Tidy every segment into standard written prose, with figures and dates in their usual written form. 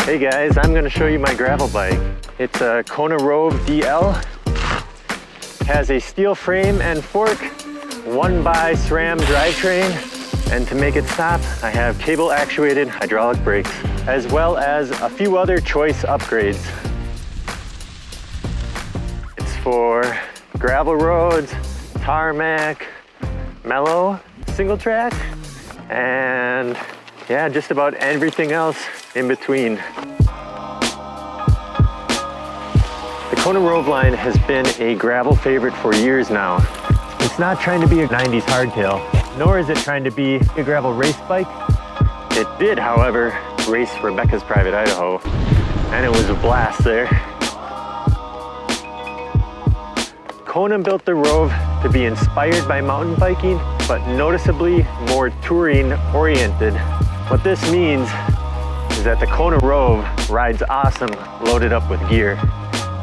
Hey guys, I'm going to show you my gravel bike. It's a Kona Rove DL. Has a steel frame and fork, 1x SRAM drivetrain, and to make it stop, I have cable actuated hydraulic brakes, as well as a few other choice upgrades. It's for gravel roads, tarmac, mellow, single track, and yeah, just about everything else in between. The Kona Rove line has been a gravel favorite for years now. It's not trying to be a 90s hardtail, nor is it trying to be a gravel race bike. It did, however, race Rebecca's Private Idaho, and it was a blast there. Kona built the Rove to be inspired by mountain biking, but noticeably more touring oriented. What this means is that the Kona Rove rides awesome loaded up with gear.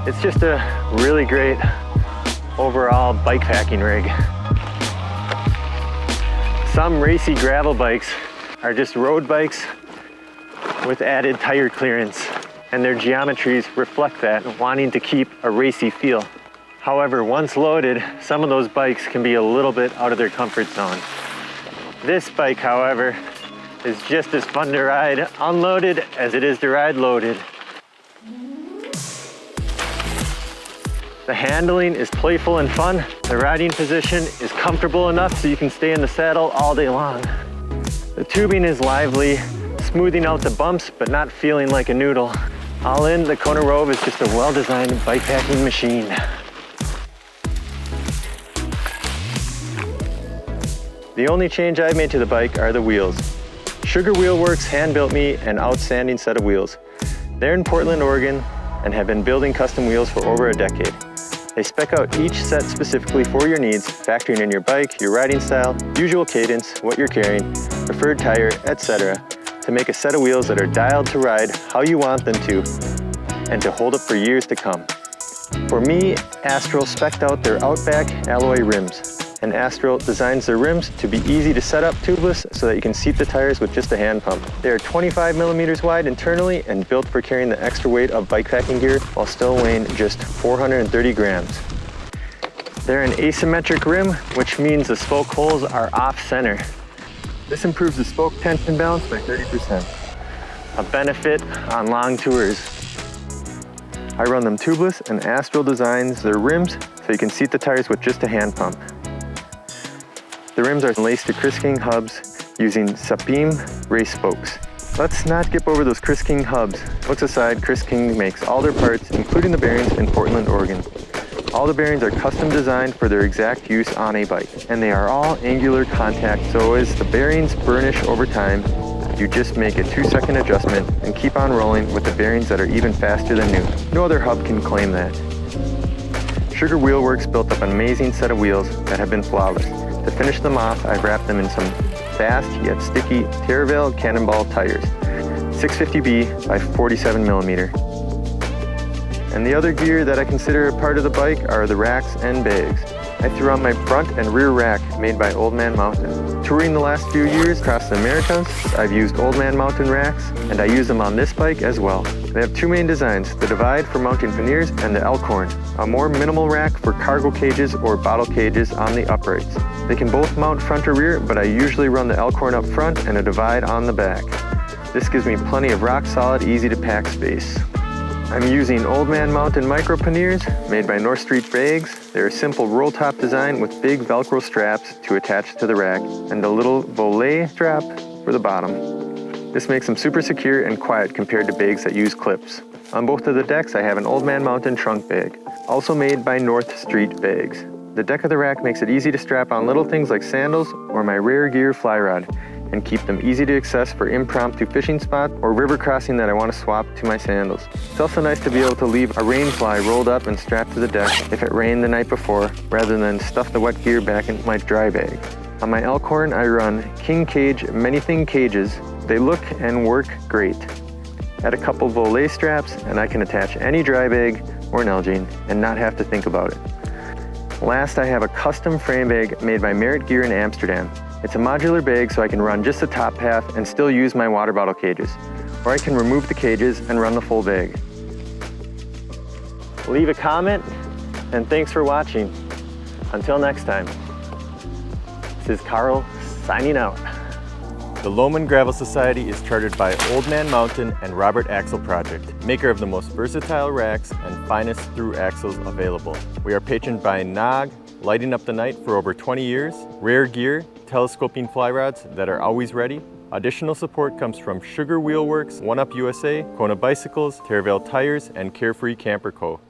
It's just a really great overall bikepacking rig. Some racy gravel bikes are just road bikes with added tire clearance, and their geometries reflect that, wanting to keep a racy feel. However, once loaded, some of those bikes can be a little bit out of their comfort zone. This bike, however, is just as fun to ride unloaded as it is to ride loaded. The handling is playful and fun. The riding position is comfortable enough so you can stay in the saddle all day long. The tubing is lively, smoothing out the bumps, but not feeling like a noodle. All in, the Kona Rove is just a well-designed bikepacking machine. The only change I've made to the bike are the wheels. Sugar Wheel Works hand-built me an outstanding set of wheels. They're in Portland, Oregon, and have been building custom wheels for over a decade. They spec out each set specifically for your needs, factoring in your bike, your riding style, usual cadence, what you're carrying, preferred tire, etc., to make a set of wheels that are dialed to ride how you want them to, and to hold up for years to come. For me, Astral spec'd out their Outback alloy rims, and Astral designs their rims to be easy to set up tubeless so that you can seat the tires with just a hand pump. They are 25 millimeters wide internally and built for carrying the extra weight of bikepacking gear while still weighing just 430 grams. They're an asymmetric rim, which means the spoke holes are off-center. This improves the spoke tension balance by 30%, a benefit on long tours. I run them tubeless, and Astral designs their rims so you can seat the tires with just a hand pump. The rims are laced to Chris King hubs using Sapim race spokes. Let's not skip over those Chris King hubs. Looks aside, Chris King makes all their parts, including the bearings, in Portland, Oregon. All the bearings are custom designed for their exact use on a bike, and they are all angular contact, so as the bearings burnish over time, you just make a 2-second adjustment and keep on rolling with the bearings that are even faster than new. No other hub can claim that. Sugar Wheel Works built up an amazing set of wheels that have been flawless. To finish them off, I've wrapped them in some fast yet sticky Terravale Cannonball tires, 650B by 47 millimeter. And the other gear that I consider a part of the bike are the racks and bags. I threw on my front and rear rack made by Old Man Mountain. Touring the last few years across the Americas, I've used Old Man Mountain racks, and I use them on this bike as well. They have two main designs, the Divide for Micropeneers and the Elkhorn, a more minimal rack for cargo cages or bottle cages on the uprights. They can both mount front or rear, but I usually run the Elkhorn up front and a Divide on the back. This gives me plenty of rock solid, easy to pack space. I'm using Old Man Mountain Micropeneers made by North Street Bags. They're a simple roll top design with big Velcro straps to attach to the rack and a little volet strap for the bottom. This makes them super secure and quiet compared to bags that use clips. On both of the decks I have an Old Man Mountain trunk bag, also made by North Street Bags. The deck of the rack makes it easy to strap on little things like sandals or my Rare Gear fly rod, and keep them easy to access for impromptu fishing spots or river crossing that I want to swap to my sandals. It's also nice to be able to leave a rain fly rolled up and strapped to the deck if it rained the night before, rather than stuff the wet gear back in my dry bag. On my Elkhorn, I run King Cage Many-Thing cages. They look and work great. Add a couple volet straps and I can attach any dry bag or Nalgene and not have to think about it. Last, I have a custom frame bag made by Merit Gear in Amsterdam. It's a modular bag so I can run just the top half and still use my water bottle cages. or I can remove the cages and run the full bag. Leave a comment, and thanks for watching. Until next time, this is Karl signing out. The Loam and Gravel Society is chartered by Old Man Mountain and Robert Axle Project, maker of the most versatile racks and finest through axles available. We are patroned by NOG, lighting up the night for over 20 years, Rare Gear, telescoping fly rods that are always ready. Additional support comes from Sugar Wheel Works, One Up USA, Kona Bicycles, Terravale Tires, and Carefree Camper Co.